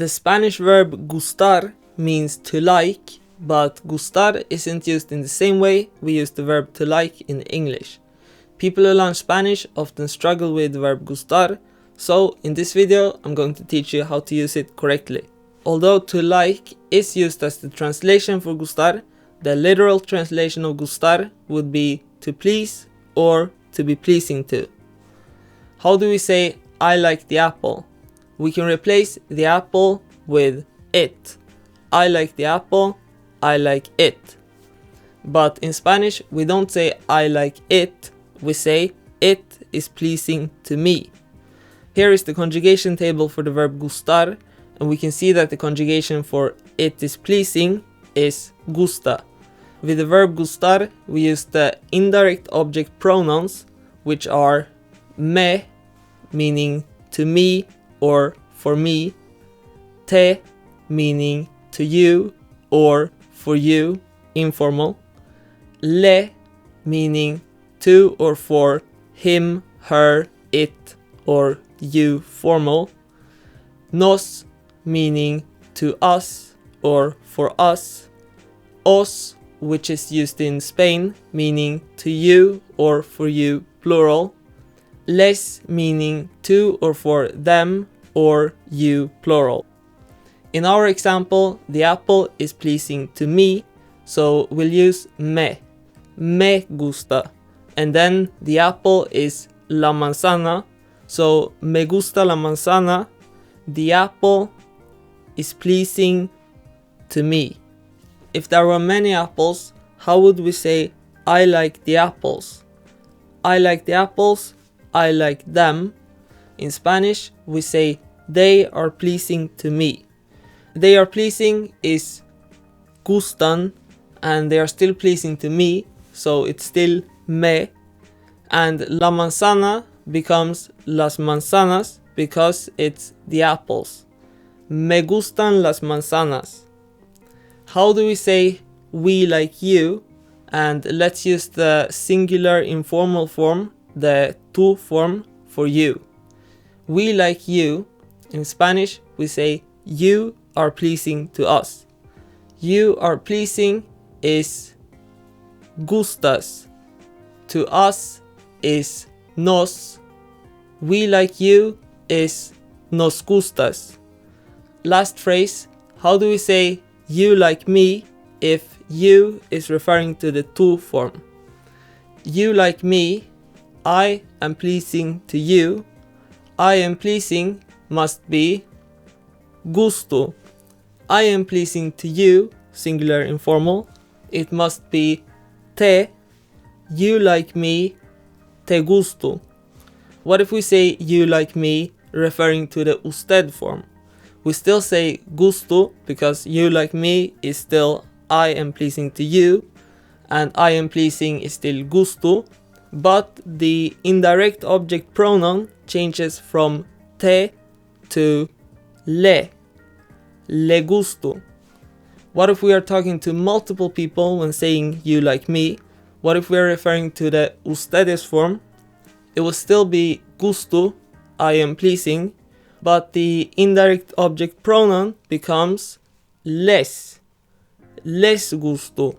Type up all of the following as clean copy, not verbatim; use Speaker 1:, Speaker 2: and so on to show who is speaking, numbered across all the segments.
Speaker 1: The Spanish verb gustar means to like, but gustar isn't used in the same way we use the verb to like in English. People who learn Spanish often struggle with the verb gustar, so in this video I'm going to teach you how to use it correctly. Although to like is used as the translation for gustar, the literal translation of gustar would be to please or to be pleasing to. How do we say I like the apple? We can replace the apple with it. I like the apple, I like it. But in Spanish we don't say I like it, we say it is pleasing to me. Here is the conjugation table for the verb gustar, and we can see that the conjugation for it is pleasing is gusta. With the verb gustar we use the indirect object pronouns, which are me, meaning to me or for me, te, meaning to you or for you, informal, le, meaning to or for him, her, it, or you, formal, nos, meaning to us or for us, os, which is used in Spain, meaning to you or for you, plural, les, meaning to or for them or you, plural. In our example, the apple is pleasing to me, so we'll use me gusta, and then the apple is la manzana, so me gusta la manzana, the apple is pleasing to me. If there were many apples, how would we say I like the apples? I like the apples, I like them. In Spanish, we say they are pleasing to me. They are pleasing is gustan, and they are still pleasing to me, so it's still me. And la manzana becomes las manzanas because it's the apples. Me gustan las manzanas. How do we say we like you? And let's use the singular informal form, the tú form, for you. We like you. In Spanish we say you are pleasing to us. You are pleasing is gustas. To us is nos. We like you is nos gustas. Last phrase, how do we say you like me if you is referring to the tú form? You like me, I am pleasing to you. I am pleasing must be gusto. I am pleasing to you, singular informal, it must be te. You like me, te gusto. What if we say you like me referring to the usted form? We still say gusto because you like me is still I am pleasing to you, and I am pleasing is still gusto, but the indirect object pronoun changes from te to le gusto. What if we are talking to multiple people when saying you like me? What if we are referring to the ustedes form? It will still be gusto, I am pleasing, but the indirect object pronoun becomes les gusto.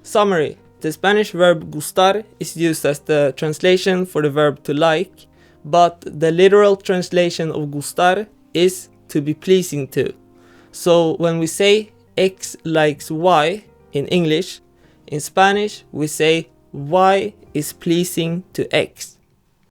Speaker 1: Summary: the Spanish verb gustar is used as the translation for the verb to like, but the literal translation of gustar is to be pleasing to. So when we say X likes Y in English, in Spanish we say Y is pleasing to X.